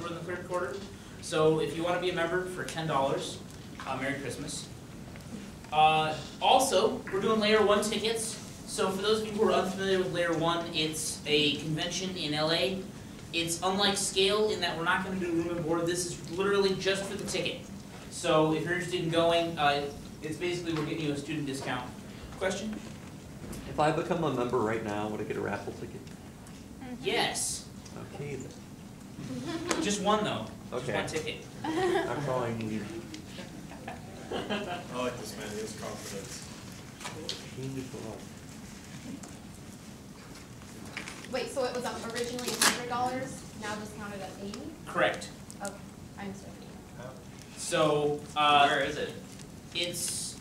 we're in the third quarter. So if you want to be a member for $10, Merry Christmas. Also, we're doing Layer 1 tickets. So for those of you who are unfamiliar with Layer 1, it's a convention in LA. It's unlike Scale in that we're not going to do room and board. This is literally just for the ticket. So if you're interested in going, it's basically we're getting you a student discount. Question? If I become a member right now, would I get a raffle ticket? Yes. Okay then. Just one though. Okay. Just one ticket. That's all I need. I like this man, he has confidence. Wait, so it was originally $100, now discounted at 80? Correct. Okay, I'm sorry. So, Where is it? it's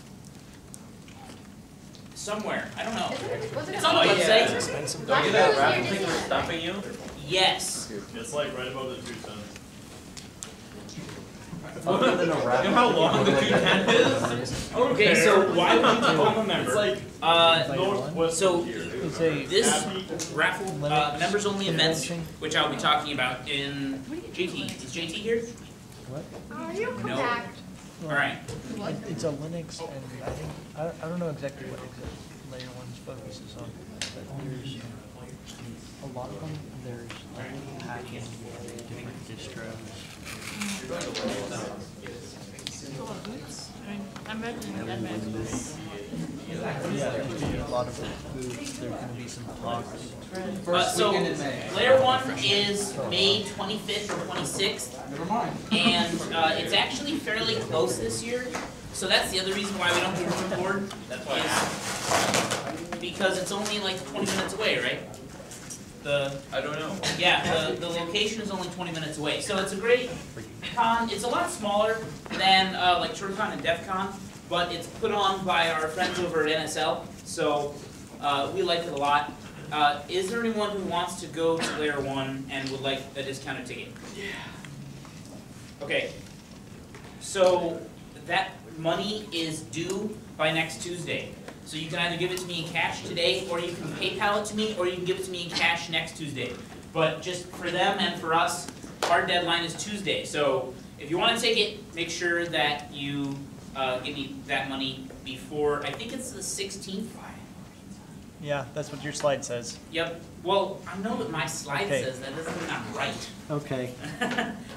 somewhere. I don't know. Was it It's on the Oh, yeah. website. Expensive. Don't you Last get that year raffle thing for Disneyland. stopping you? Yes. It's like right above the 2 cents. Other than a raffle. You know how long the 210 is? Okay, so why would you become a member? It's like northwest so of here. It's a this raffle, members only events, convention. which I'll be talking about in JT. Is JT here? What? Oh, you come No. back. All right. It's a Linux, and I think I don't know exactly what Layer 1's focuses on, but there's a lot of them. There's like hacking different distros. I'm imagining that man. Yeah, there's gonna be a lot of booths. There's gonna be some talks. So Layer 1 is May 25th or 26th. Never mind. And it's actually fairly close this year. So that's the other reason why we don't do room and board. That's why I asked. Because it's only like 20 minutes away, right? I don't know. Yeah, the location is only 20 minutes away. So it's a great con. It's a lot smaller than like TourCon and DEF CON, but it's put on by our friends over at NSL. So we like it a lot. Is there anyone who wants to go to Layer 1 and would like a discounted ticket? Yeah. Okay. So that money is due by next Tuesday. So you can either give it to me in cash today, or you can PayPal it to me, or you can give it to me in cash next Tuesday. But just for them and for us, our deadline is Tuesday. So if you want to take it, make sure that you give me that money before, I think it's the 16th. Yeah, that's what your slide says. Yep. Well, I know that my slide Okay. says that doesn't mean I'm right. Okay.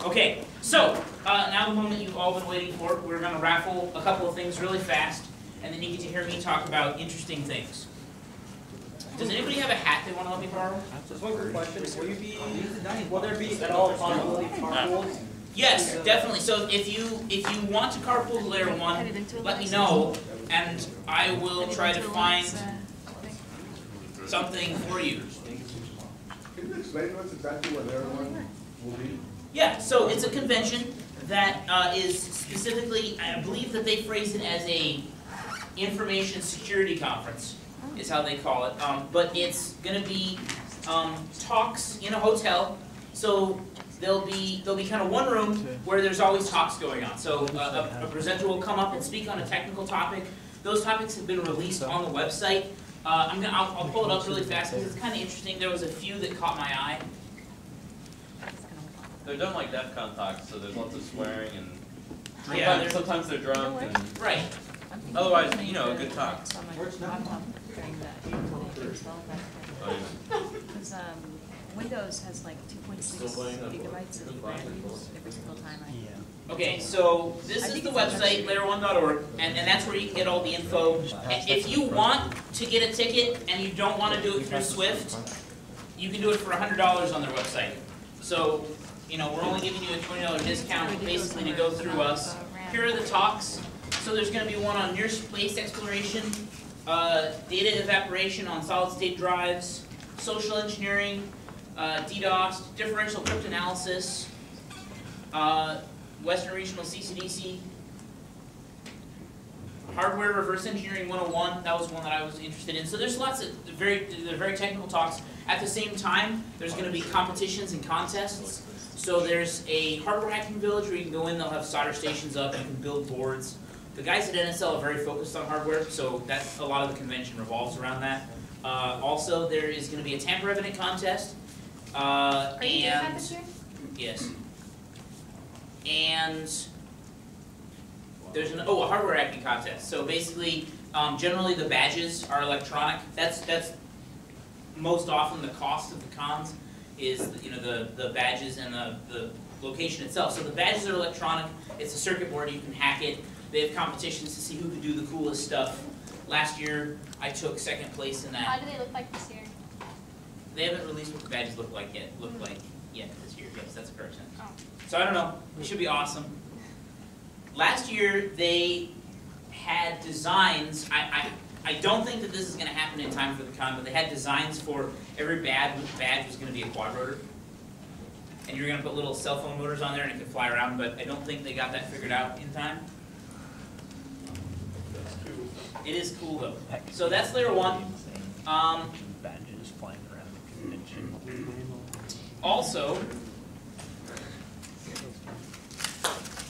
Okay, so now the moment you've all been waiting for, we're going to raffle a couple of things really fast, and then you get to hear me talk about interesting things. Does anybody have a hat they want to let me borrow? Just one quick question, will there be at all possibility of carpools? Yes, definitely. So if you want to carpool to Layer 1, let me know, and I will try to find something for you. Can you explain to us exactly what Layer 1 will be? Yeah, so it's a convention that is specifically, I believe that they phrase it as a information security conference, is how they call it. But it's going to be talks in a hotel. So there'll be kind of one room where there's always talks going on. So a presenter will come up and speak on a technical topic. Those topics have been released on the website. I'll pull it up really fast because it's kind of interesting. There was a few that caught my eye. They're done like DEF CON talks, so there's lots of swearing and Yeah, sometimes they're drunk and Right. otherwise, you know, a good talk. Because Windows has like 2.6 gigabytes of RAM use every single time I. Okay, so this is the website, layer1.org, and that's where you can get all the info. And if you want to get a ticket and you don't want to do it through Swift, you can do it for $100 on their website. So, you know, we're only giving you a $20 discount basically to go through us. Here are the talks. So there's going to be one on near space exploration, data evaporation on solid state drives, social engineering, DDoS, differential cryptanalysis, Western Regional CCDC, Hardware Reverse Engineering 101, that was one that I was interested in. So there's lots of very technical talks. At the same time, there's going to be competitions and contests. So there's a hardware hacking village where you can go in, they'll have solder stations up, you can build boards. The guys at NSL are very focused on hardware, so that's a lot of the convention revolves around that. Also, there is going to be a Tamper Evident contest. Are you doing that this year? Yes. Okay. So and there's a hardware hacking contest. So basically, generally the badges are electronic. That's most often the cost of the cons is the badges and the location itself. So the badges are electronic. It's a circuit board. You can hack it. They have competitions to see who can do the coolest stuff. Last year, I took second place in How that. do they look like this year? They haven't released what the badges look like yet. This year. Yes, that's a correct sentence. Oh. So I don't know. It should be awesome. Last year they had designs. I don't think that this is going to happen in time for the con, but they had designs for every badge was going to be a quad rotor. And you're going to put little cell phone motors on there and it can fly around, but I don't think they got that figured out in time. It is cool though. So that's layer 1. Badges flying around the convention. Also,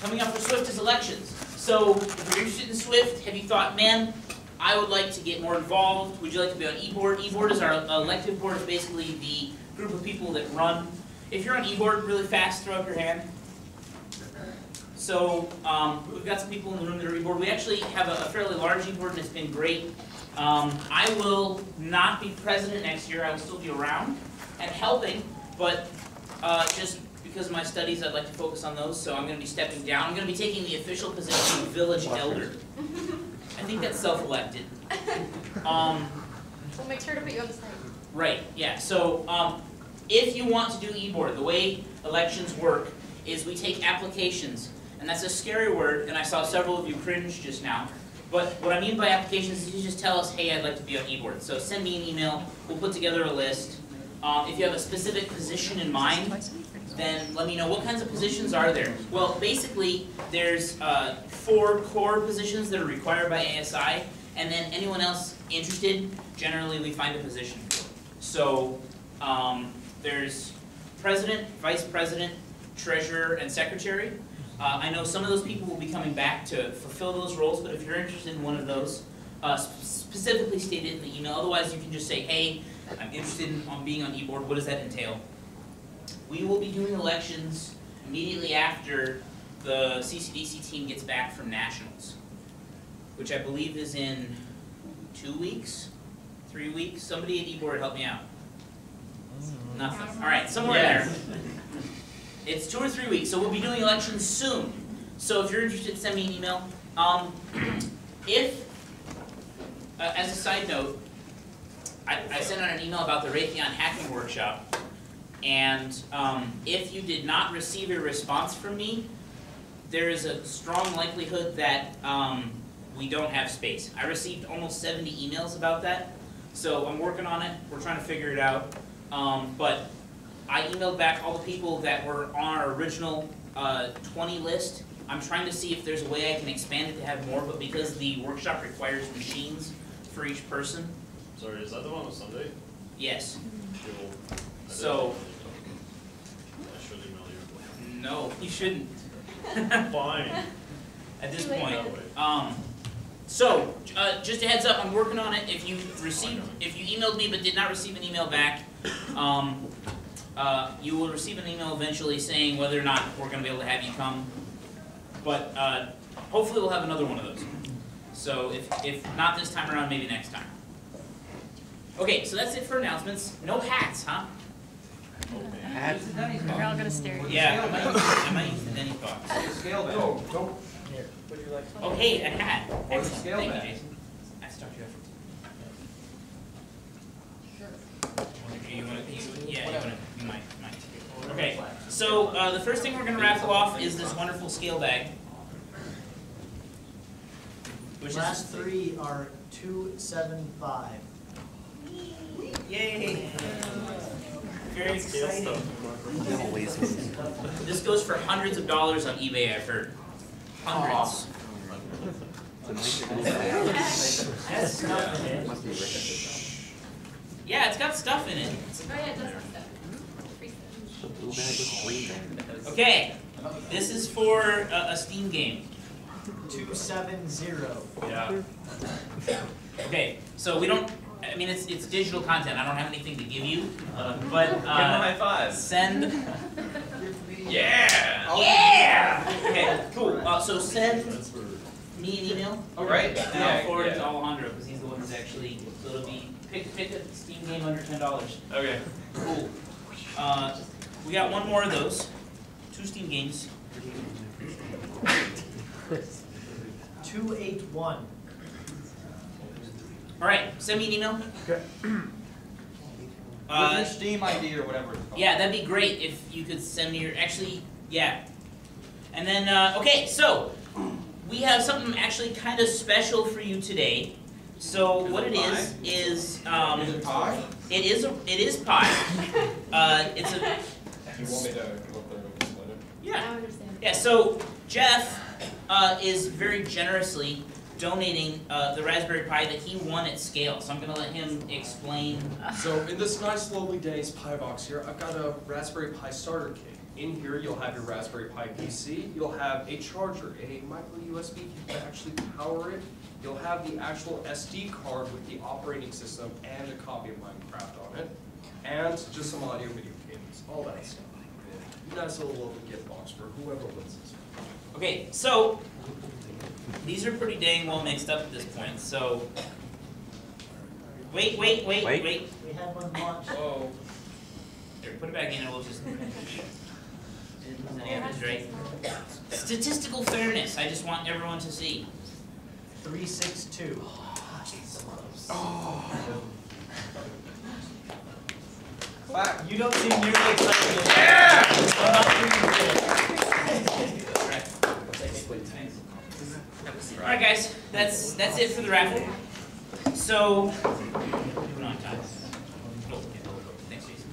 coming up for Swift is elections. So if you're interested in Swift, have you thought, man, I would like to get more involved? Would you like to be on eBoard? eBoard is our elective board. It's basically the group of people that run. If you're on eBoard really fast, throw up your hand. So we've got some people in the room that are eBoard. We actually have a fairly large eBoard and it's been great. I will not be president next year. I will still be around and helping, but just because of my studies, I'd like to focus on those, so I'm going to be stepping down. I'm going to be taking the official position of village elder. I think that's self-elected. We'll make sure to put you on the side. Right, yeah. So if you want to do eBoard, the way elections work is we take applications, and that's a scary word, and I saw several of you cringe just now. But what I mean by applications is you just tell us, hey, I'd like to be on eBoard. So send me an email, we'll put together a list. If you have a specific position in mind, then let me know. What kinds of positions are there? Well, basically, there's 4 core positions that are required by ASI, and then anyone else interested, generally we find a position for. So there's president, vice president, treasurer, and secretary. I know some of those people will be coming back to fulfill those roles, but if you're interested in one of those, specifically state it in the email. Otherwise, you can just say, hey, I'm interested in being on eBoard. What does that entail? We will be doing elections immediately after the CCDC team gets back from nationals, which I believe is in 2 weeks, 3 weeks. Somebody at eBoard help me out. Nothing. All right, somewhere there. It's 2 or 3 weeks, so we'll be doing elections soon. So if you're interested, send me an email. As a side note, I sent out an email about the Raytheon hacking workshop, and if you did not receive a response from me, there is a strong likelihood that we don't have space. I received almost 70 emails about that, so I'm working on it. We're trying to figure it out. But I emailed back all the people that were on our original 20 list. I'm trying to see if there's a way I can expand it to have more, but because the workshop requires machines for each person. Sorry, is that the one on Sunday? Yes. Cool. So, I should email you. no, you shouldn't. Fine. At this Too late. point. So, just a heads up, I'm working on it. If you emailed me but did not receive an email back, you will receive an email eventually saying whether or not we're going to be able to have you come. But hopefully we'll have another one of those. So if not this time around, maybe next time. Okay, so that's it for announcements. No hats, huh? We're all gonna stare at you. Yeah, I might use the Denny box. Scale back. Don't. Would you like? Oh, hey, a hat. Or Excellent. scale Thank back. you, Jason. I stopped you after. You might. Okay, so the first thing we're going to raffle off is this wonderful scale bag. Which Last is, 3 are 275. yay! Very exciting. Always. This goes for hundreds of dollars on eBay, I've heard. Hundreds. That's not it. Must be Rick. Yeah, it's got stuff in it. Oh yeah, it does have stuff. Free stuff. The blue bag with green bag. Okay, this is for a Steam game. 270. Yeah. Okay, so we don't, I mean, it's digital content. I don't have anything to give you, but Give him a high five. send. Yeah! Yeah! Okay, cool. So send me an email. All right. And I'll forward it to Alejandro because he's the one who's actually. So it'll be pick a Steam game under $10. Okay. Cool. We got one more of those. 2 Steam games. 281. All right, send me an email. Okay. With your Steam ID or whatever it's called. Yeah, that'd be great if you could send me your. Actually, yeah. And then, okay, so we have something actually kind of special for you today. So what it is Is it pie? it is pie. It's a You want me to come up there and explain it? yeah. I understand. Yeah, so Jeff is very generously donating the Raspberry Pi that he won at scale. So I'm going to let him explain. So in this nice lovely Days Pi box here, I've got a Raspberry Pi starter kit. In here you'll have your Raspberry Pi PC, you'll have a charger, a micro USB to actually power it. You'll have the actual SD card with the operating system and a copy of Minecraft on it. And just some audio video cables, all that stuff. Nice little lovely gift box for whoever wins this. Okay, so these are pretty dang well mixed up at this point. So wait. Wait. We had one launch. Whoa. Here, put it back in and we'll just. Yeah, that's right. Statistical fairness. I just want everyone to see. 362. You don't seem nearly excited. All right, guys. That's it for the raffle. So, moving on, time. Thanks, Jason.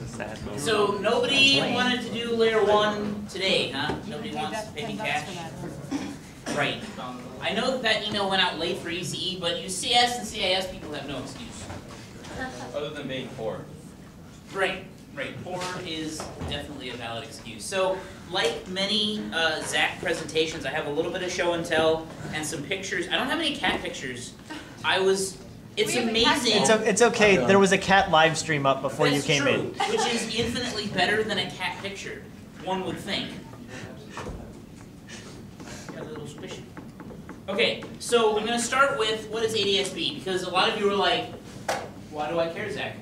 Sad moment. So nobody wanted to do layer 1 today, huh? Nobody wants to pay me cash. Right. I know that email went out late for ECE, but you CS and CIS people have no excuse. Other than being poor. Right. Poor is definitely a valid excuse. So, like many Zach presentations, I have a little bit of show and tell and some pictures. I don't have any cat pictures. It's We have a cat amazing. It's okay. There was a cat live stream up before you That's came true, in. which is infinitely better than a cat picture, one would think. Got a little squishy. Okay, so I'm going to start with what is ADSB, because a lot of you are like, why do I care, Zach?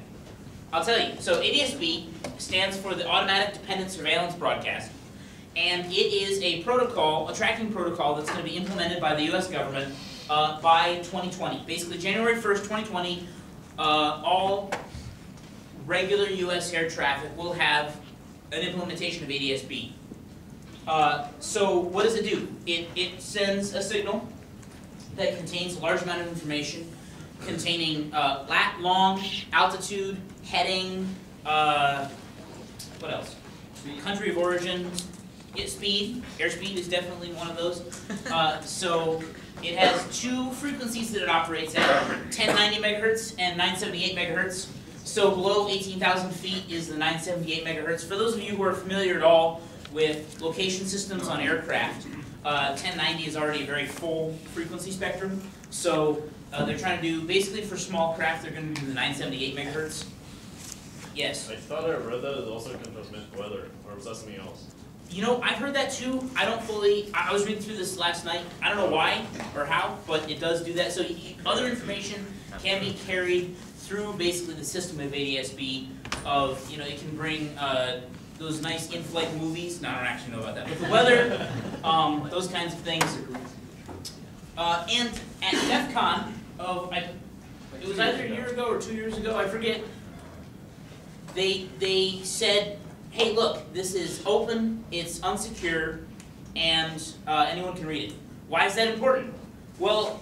I'll tell you. So ADSB stands for the Automatic Dependent Surveillance Broadcast, and it is a protocol, a tracking protocol that's going to be implemented by the U.S. government by 2020. Basically, January 1st, 2020, all regular U.S. air traffic will have an implementation of ADSB. So what does it do? It sends a signal that contains a large amount of information containing long, altitude, heading, what else? Country of origin, speed. Airspeed is definitely one of those. So it has 2 frequencies that it operates at, 1090 megahertz and 978 megahertz. So below 18,000 feet is the 978 megahertz. For those of you who are familiar at all with location systems on aircraft, 1090 is already a very full frequency spectrum. So they're trying to do, basically for small craft, they're going to do the 978 megahertz. Yes. I thought I read that it also can transmit weather, or was that something else? You know, I've heard that too. I don't fully, I was reading through this last night. I don't know why or how, but it does do that. So other information can be carried through basically the system of ADSB of, you know, it can bring those nice in-flight movies. No, I don't actually know about that. But the weather, those kinds of things. And at DEF CON, it was either a year ago or 2 years ago, I forget, they said, hey, look, this is open, it's unsecure, and anyone can read it. Why is that important? Well,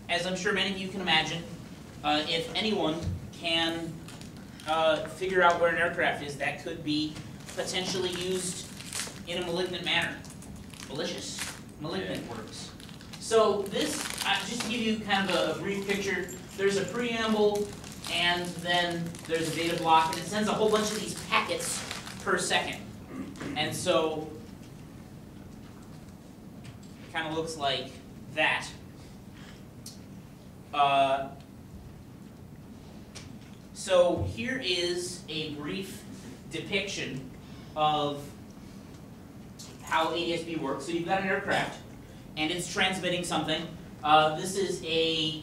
as I'm sure many of you can imagine, if anyone can figure out where an aircraft is, that could be potentially used in a malignant manner. Malicious, malignant works. So this, just to give you kind of a brief picture, there's a preamble, and then there's a data block, and it sends a whole bunch of these packets per second. And so it kind of looks like that. So here is a brief depiction of how ADS-B works. So you've got an aircraft, and it's transmitting something. This is a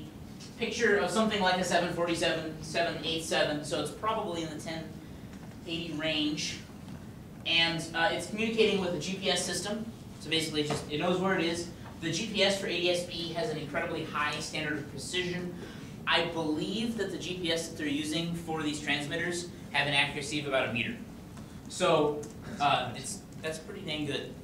picture of something like a 747-787, so it's probably in the 1080 range. And it's communicating with a GPS system. So basically, it knows where it is. The GPS for ADS-B has an incredibly high standard of precision. I believe that the GPS that they're using for these transmitters have an accuracy of about 1 meter. So that's pretty dang good.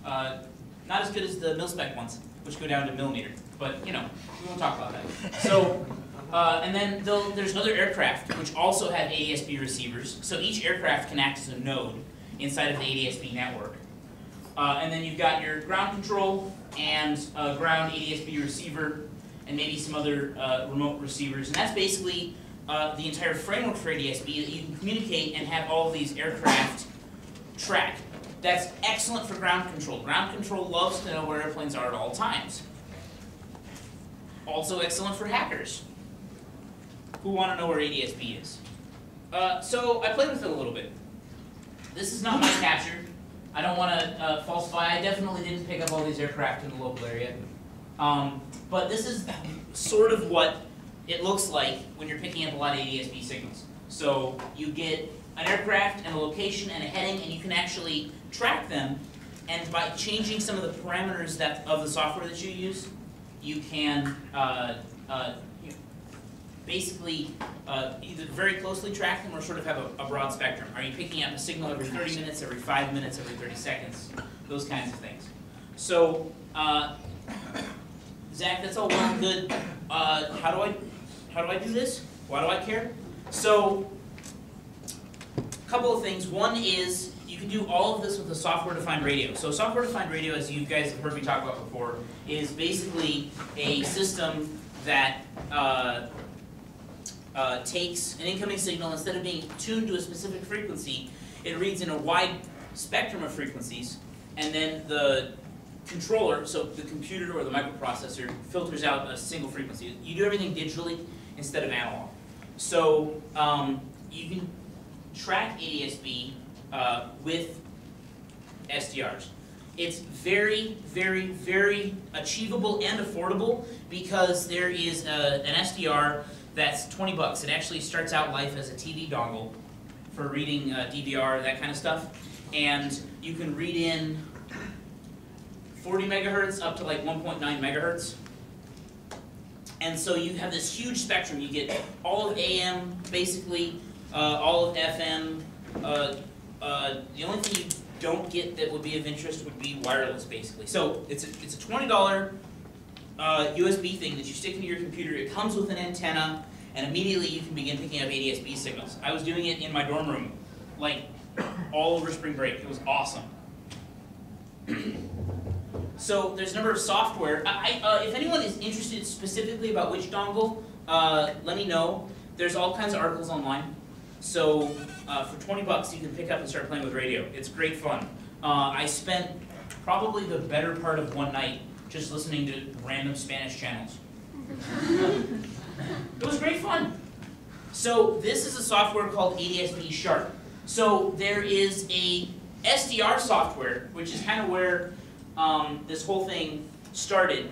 Not as good as the mil-spec ones, which go down to millimeter. But we won't talk about that. So, and then there's other aircraft which also have ADS-B receivers. So each aircraft can act as a node inside of the ADS-B network. And then you've got your ground control and ground ADS-B receiver, and maybe some other remote receivers. And that's basically the entire framework for ADS-B that you can communicate and have all of these aircraft track. That's excellent for ground control. Ground control loves to know where airplanes are at all times. Also excellent for hackers who want to know where ADS-B is. So I played with it a little bit. This is not my capture. I don't want to falsify. I definitely didn't pick up all these aircraft in the local area. But this is sort of what it looks like when you're picking up a lot of ADS-B signals. So you get an aircraft and a location and a heading, and you can actually track them. And by changing some of the parameters of the software that you use, you can basically either very closely track them or sort of have a broad spectrum. Are you picking up a signal every 30 minutes, every 5 minutes, every 30 seconds? Those kinds of things. So, Zach, that's all well and good. How do I do this? Why do I care? So, a couple of things. One is you can do all of this with a software-defined radio. So software-defined radio, as you guys have heard me talk about before, is basically a system that takes an incoming signal, instead of being tuned to a specific frequency, it reads in a wide spectrum of frequencies, and then the controller, so the computer or the microprocessor, filters out a single frequency. You do everything digitally instead of analog. So you can track ADS-B with SDRs. It's very, very, very achievable and affordable because there is an SDR that's $20. It actually starts out life as a TV dongle for reading DVR, that kind of stuff. And you can read in 40 megahertz up to like 1.9 megahertz. And so you have this huge spectrum. You get all of AM, basically, all of FM. The only thing you don't get that would be of interest would be wireless, basically. So it's a $20 USB thing that you stick into your computer. It comes with an antenna, and immediately you can begin picking up ADS-B signals. I was doing it in my dorm room, like all over spring break. It was awesome. So there's a number of software. If anyone is interested specifically about which dongle, let me know. There's all kinds of articles online. So for $20 you can pick up and start playing with radio. It's great fun. I spent probably the better part of one night just listening to random Spanish channels. It was great fun. So this is a software called ADS-B Sharp. So there is a SDR software, which is kind of where this whole thing started.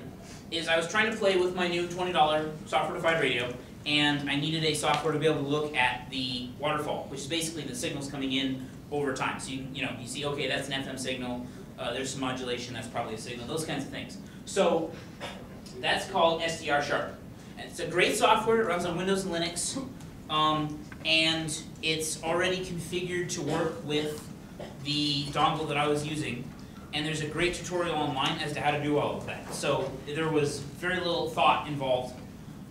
Is I was trying to play with my new $20 software-defined radio, and I needed a software to be able to look at the waterfall, which is basically the signals coming in over time. So you see, okay, that's an FM signal. There's some modulation. That's probably a signal. Those kinds of things. So that's called SDR Sharp. It's a great software. It runs on Windows and Linux, and it's already configured to work with the dongle that I was using. And there's a great tutorial online as to how to do all of that. So there was very little thought involved.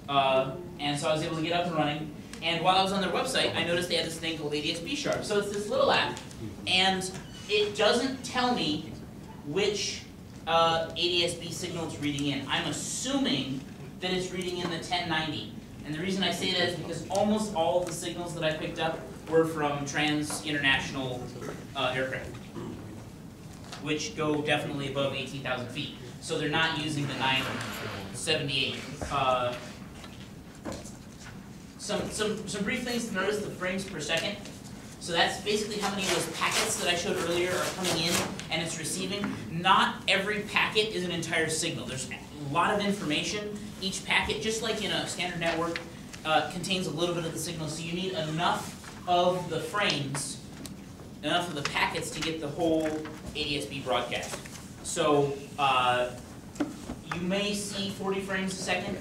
And so I was able to get up and running. And while I was on their website, I noticed they had this thing called ADS-B Sharp. So it's this little app, and it doesn't tell me which ADS-B signal it's reading in. I'm assuming that it's reading in the 1090. And the reason I say that is because almost all of the signals that I picked up were from trans-international aircraft, which go definitely above 18,000 feet. So they're not using the 978. Some brief things to notice: the frames per second. So that's basically how many of those packets that I showed earlier are coming in and it's receiving. Not every packet is an entire signal. There's a lot of information. Each packet, just like in a standard network, contains a little bit of the signal. So you need enough of the frames, enough of the packets to get the whole ADS-B broadcast. So you may see 40 frames a second,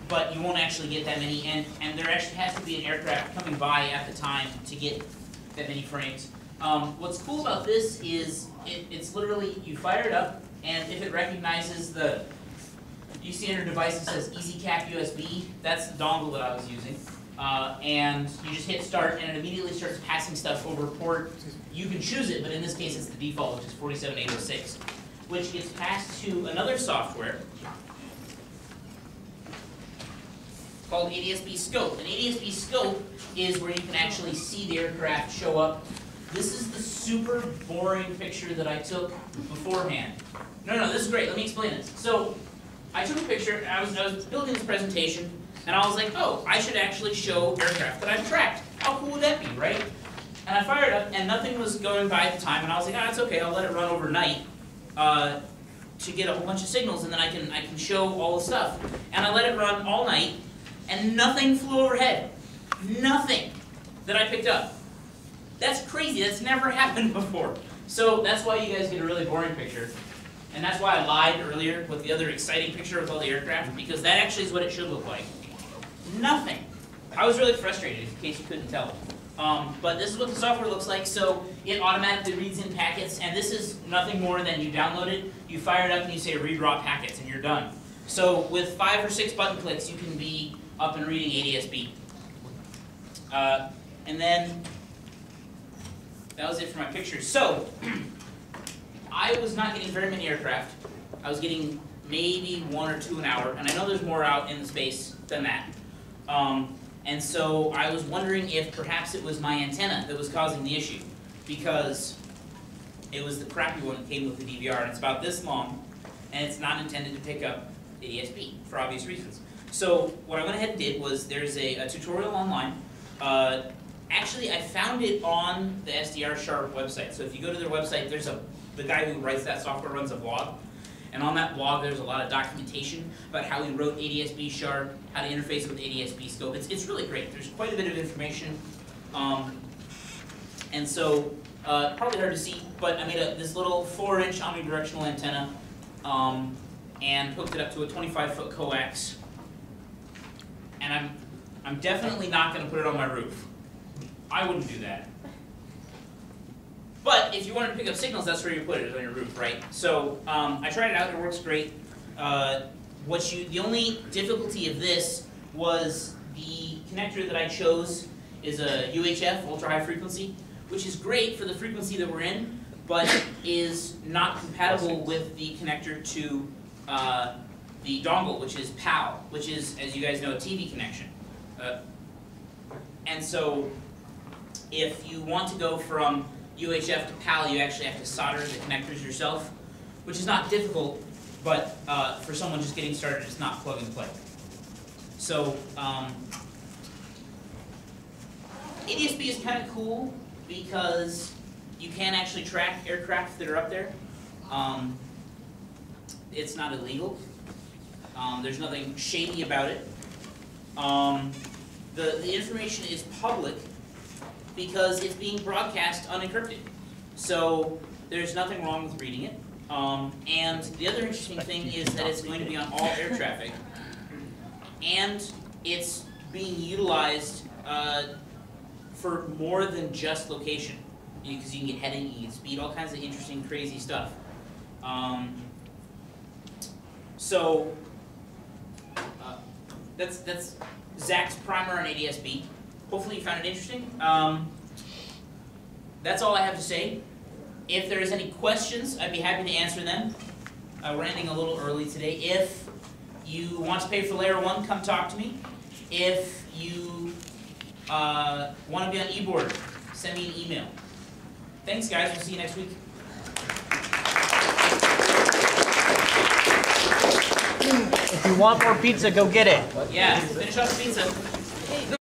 but you won't actually get that many, and there actually has to be an aircraft coming by at the time to get that many frames. What's cool about this is it's literally, you fire it up, and if it recognizes you see on your device it says EasyCap USB, that's the dongle that I was using, and you just hit start, and it immediately starts passing stuff over port. You can choose it, but in this case it's the default, which is 47806, which gets passed to another software called ADS-B Scope. And ADS-B Scope is where you can actually see the aircraft show up. This is the super boring picture that I took beforehand. No, this is great. Let me explain this. So, I took a picture, I was building this presentation, and I was like, oh, I should actually show aircraft that I've tracked. How cool would that be, right? And I fired up, and nothing was going by at the time, and I was like, it's okay, I'll let it run overnight to get a whole bunch of signals, and then I can show all the stuff. And I let it run all night, and nothing flew overhead. Nothing that I picked up. That's crazy. That's never happened before. So that's why you guys get a really boring picture. And that's why I lied earlier with the other exciting picture with all the aircraft, because that actually is what it should look like. Nothing. I was really frustrated, in case you couldn't tell. But this is what the software looks like. So it automatically reads in packets, and this is nothing more than you download it, you fire it up, and you say read raw packets, and you're done. So with 5 or 6 button clicks, you can be up and reading ADS-B. And then, that was it for my pictures. So, I was not getting very many aircraft. I was getting maybe 1 or 2 an hour, and I know there's more out in the space than that. And so I was wondering if perhaps it was my antenna that was causing the issue, because it was the crappy one that came with the DVR, and it's about this long, and it's not intended to pick up ADS-B for obvious reasons. So what I went ahead and did was, there's a tutorial online. Actually, I found it on the SDR Sharp website. So if you go to their website, there's the guy who writes that software runs a blog. And on that blog, there's a lot of documentation about how he wrote ADS-B Sharp, how to interface with ADS-B Scope. It's really great. There's quite a bit of information. And so, probably hard to see, but I made this little 4-inch omnidirectional antenna and hooked it up to a 25-foot coax. And I'm definitely not going to put it on my roof. I wouldn't do that. But if you wanted to pick up signals, that's where you put it, is on your roof, right? So I tried it out, it works great. The only difficulty of this was the connector that I chose is a UHF, ultra high frequency, which is great for the frequency that we're in, but is not compatible with the connector to the dongle, which is PAL, which is, as you guys know, a TV connection. And so if you want to go from UHF to PAL, you actually have to solder the connectors yourself, which is not difficult, but for someone just getting started, it's not plug and play. So ADS-B is kind of cool because you can actually track aircraft that are up there. It's not illegal. There's nothing shady about it. The information is public because it's being broadcast unencrypted. So there's nothing wrong with reading it. And the other interesting thing is that it's going to be on all air traffic. And it's being utilized for more than just location. Because you can get heading, you can get speed, all kinds of interesting, crazy stuff. That's Zach's primer on ADS-B. Hopefully you found it interesting. That's all I have to say. If there's any questions, I'd be happy to answer them. We're ending a little early today. If you want to pay for Layer 1, come talk to me. If you want to be on eBoard, send me an email. Thanks, guys. We'll see you next week. If you want more pizza, go get it. Yeah, finish off the pizza.